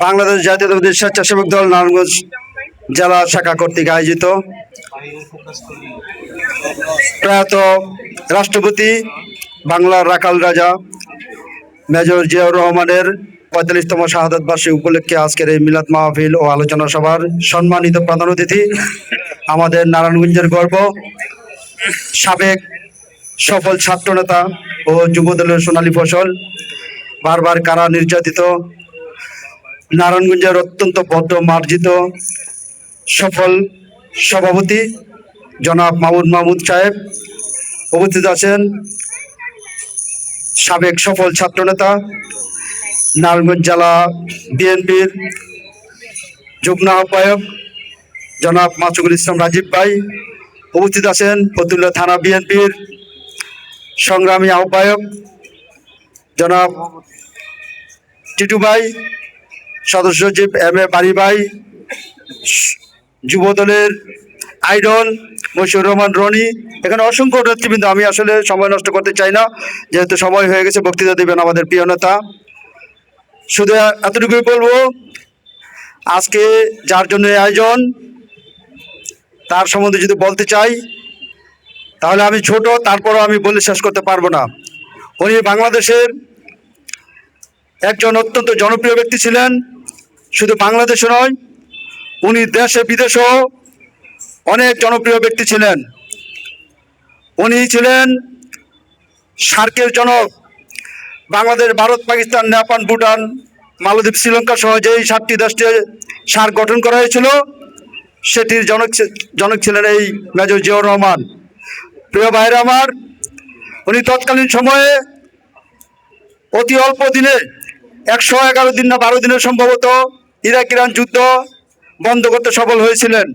বাংলাদেশ জাতীয়তাবাদী স্বেচ্ছাসেবক দল নারায়ণগঞ্জ জেলা শাখা কর্তৃক আয়োজিত প্রয়াত রাষ্ট্রপতি বাংলার রাখাল রাজা মেজর জিয়াউর রহমানের ৪৫তম শাহাদাত বার্ষিকী উপলক্ষে আজকের এই মিলাদ মাহফিল ও আলোচনা সভার সম্মানিত প্রধান অতিথি, আমাদের নারায়ণগঞ্জের গর্ব, সাবেক সফল ছাত্রনেতা ও যুবদলের সোনালী ফসল, বারবার কারা নির্যাতিত, নারায়ণগঞ্জের অত্যন্ত ভদ্র মার্জিত সফল সভাপতি জনাব মাহমুদ সাহেব উপস্থিত আছেন। সাবেক সফল ছাত্রনেতা নারায়ণগঞ্জ জেলা বিএনপির যুগ্ম আহ্বায়ক জনাব মাসুকুল ইসলাম রাজীব ভাই উপস্থিত আছেন। ফতুল্লা থানা বিএনপির সংগ্রামী আহ্বায়ক জনাব টিটু ভাই, সদস্য সচিব এম.এ. বাড়ি ভাই, যুবদলের আইডল মশিউর রহমান রনি, এখানে অসংখ্য নেতৃবৃন্দ। আমি আসলে সময় নষ্ট করতে চাই না, যেহেতু সময় হয়ে গেছে, বক্তৃতা দেবেন আমাদের প্রিয় নেতা। শুধু এতটুকুই বলবো, আজকে যার জন্য আয়োজন তার সম্বন্ধে যদি বলতে চাই তাহলে আমি ছোট, তারপরও আমি বলে শেষ করতে পারবো না। উনি বাংলাদেশের একজন অত্যন্ত জনপ্রিয় ব্যক্তি ছিলেন। শুধু বাংলাদেশে নয়, উনি দেশে বিদেশেও অনেক জনপ্রিয় ব্যক্তি ছিলেন। উনি ছিলেন সার্কের জনক। বাংলাদেশ, ভারত, পাকিস্তান, নেপাল, ভুটান, মালদ্বীপ, শ্রীলঙ্কা সহ যেই 7টি দেশে সার্ক গঠন করা হয়েছিল, সেটির জনক ছিলেন এই মেজর জিয়াউর রহমান। প্রিয় ভাইরা আমার, উনি তৎকালীন সময়ে অতি অল্প দিনে 111 দিন না 12 দিনে সম্ভবত ইরাক ইরান যুদ্ধ বন্ধ করতে সফল হয়েছিলেন।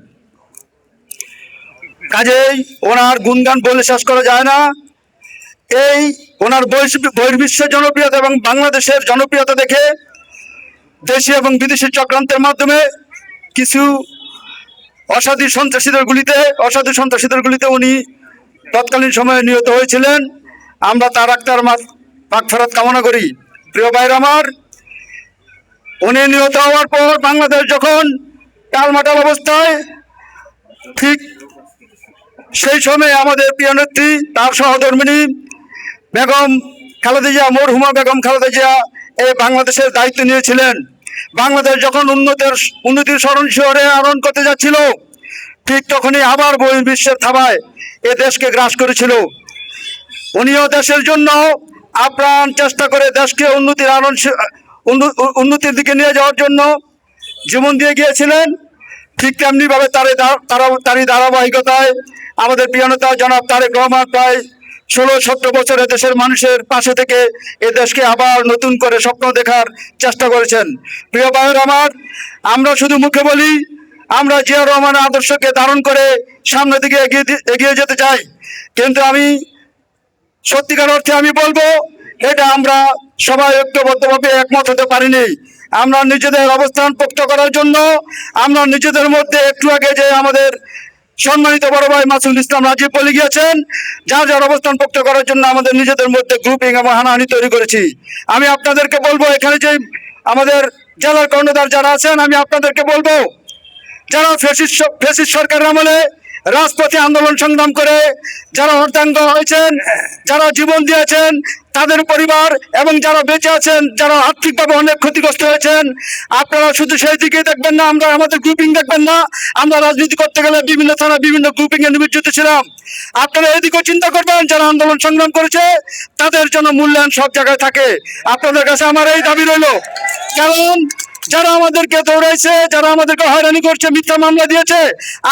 কাজেই ওনার গুণগান বলে শেষ করা যায় না। এই ওনার বহির্বিশ্বের জনপ্রিয়তা এবং বাংলাদেশের জনপ্রিয়তা দেখে দেশি এবং বিদেশি চক্রান্তের মাধ্যমে কিছু অসাধু সন্ত্রাসীদের গুলিতে উনি তৎকালীন সময়ে নিহত হয়েছিলেন। আমরা তার আত্মার মাগফিরাত কামনা করি। প্রিয় ভাইরা আমার, উনি নিহত হওয়ার পর বাংলাদেশ যখন টালমাটাল অবস্থায়, ঠিক সেই সময়ে আমাদের প্রিয় নেত্রী, তার সহধর্মিণী বেগম খালেদা জিয়া, মরহুমা বেগম খালেদা জিয়া এই বাংলাদেশের দায়িত্ব নিয়েছিলেন। বাংলাদেশ যখন উন্নতির শিখরে আরোহণ করতে যাচ্ছিল, ঠিক তখনই আবার বহির্বিশ্বের থাবায় এ দেশকে গ্রাস করেছিল। উনিও দেশের জন্য আপ্রাণ চেষ্টা করে দেশকে উন্নতির দিকে নিয়ে যাওয়ার জন্য জীবন দিয়ে গিয়েছিলেন। ঠিক তেমনিভাবে তারই ধারাবাহিকতায় আমাদের প্রিয় নেতা জনাব তারেক রহমান প্রায় 16-17 বছরে দেশের মানুষের পাশে থেকে এ দেশকে আবার নতুন করে স্বপ্ন দেখার চেষ্টা করেছেন। প্রিয় ভাইয়ের আমার, আমরা শুধু মুখে বলি আমরা জিয়াউর রহমানের আদর্শকে ধারণ করে সামনের দিকে এগিয়ে যেতে চাই, কিন্তু আমি সত্যিকার অর্থে আমি বলবো, এটা আমরা সবাই ঐক্যবদ্ধভাবে একমত হতে পারিনি। আমরা নিজেদের অবস্থান পোক্ত করার জন্য আমরা নিজেদের মধ্যে একটু আগে যে আমাদের সম্মানিত বড় ভাই মাসুকুল ইসলাম রাজীব বলে গিয়েছেন, যার অবস্থান পোক্ত করার জন্য আমাদের নিজেদের মধ্যে গ্রুপিং এবং হানাহানি তৈরি করেছি। আমি আপনাদেরকে বলবো, এখানে যে আমাদের জেলার কর্ণধার যারা আছেন, আমি আপনাদেরকে বলবো, যারা ফ্যাসিস্ট সরকারের আমলে রাজপথে আন্দোলন সংগ্রাম করে যারা হত্যাঙ্গ হয়েছেন, যারা জীবন দিয়েছেন, তাদের পরিবার এবং যারা বেঁচে আছেন, যারা আর্থিকভাবে অনেক ক্ষতিগ্রস্ত হয়েছেন, আপনারা শুধু সেই দিকে দেখবেন না, আমাদের গ্রুপিং দেখবেন না। আমরা রাজনীতি করতে গেলে বিভিন্ন থানা বিভিন্ন গ্রুপিংয়ে নিমজ্জিত ছিলাম। আপনারা এদিকেও চিন্তা করবেন, যারা আন্দোলন সংগ্রাম করেছে তাদের জন্য মূল্যায়ন সব জায়গায় থাকে। আপনাদের কাছে আমার এই দাবি রইল, কারণ যারা আমাদেরকে দৌড়াইছে, যারা আমাদেরকে হয়রানি করছে, মিথ্যা মামলা দিয়েছে,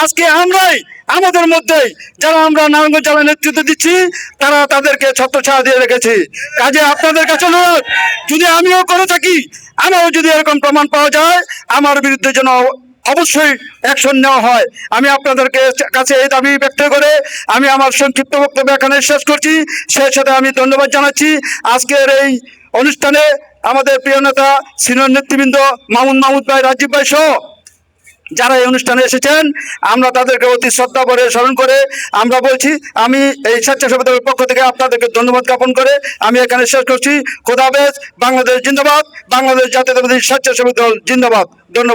আজকে আমরাই আমাদের মধ্যেই যারা আমরা নারায়ণগঞ্জ জেলার নেতৃত্ব দিচ্ছি, তারা তাদেরকে ছত্রছায়া দিয়ে রেখেছি। কাজে আপনাদের কাছে অনুরোধ, যদি আমিও করে থাকি, আমারও যদি এরকম প্রমাণ পাওয়া যায়, আমার বিরুদ্ধে যেন অবশ্যই অ্যাকশন নেওয়া হয়। আমি আপনাদেরকে কাছে এই দাবি ব্যক্ত করে আমি আমার সংক্ষিপ্ত বক্তব্য এখানে শেষ করছি। সেই সাথে আমি ধন্যবাদ জানাচ্ছি আজকের এই অনুষ্ঠানে আমাদের প্রিয় নেতা সিনিয়র নেতৃবৃন্দ মাহমুদ ভাই, রাজীব ভাই সহ যারা এই অনুষ্ঠানে এসেছেন আমরা তাদেরকে অতি শ্রদ্ধা করে স্মরণ করে আমরা বলছি, আমি এই স্বেচ্ছাসেবক দলের পক্ষ থেকে আপনাদেরকে ধন্যবাদ জ্ঞাপন করে আমি এখানে শেষ করছি। খোদা হাফেজ। বাংলাদেশ জিন্দাবাদ। বাংলাদেশ জাতীয়তাবাদী স্বেচ্ছাসেবক দল জিন্দাবাদ। ধন্যবাদ।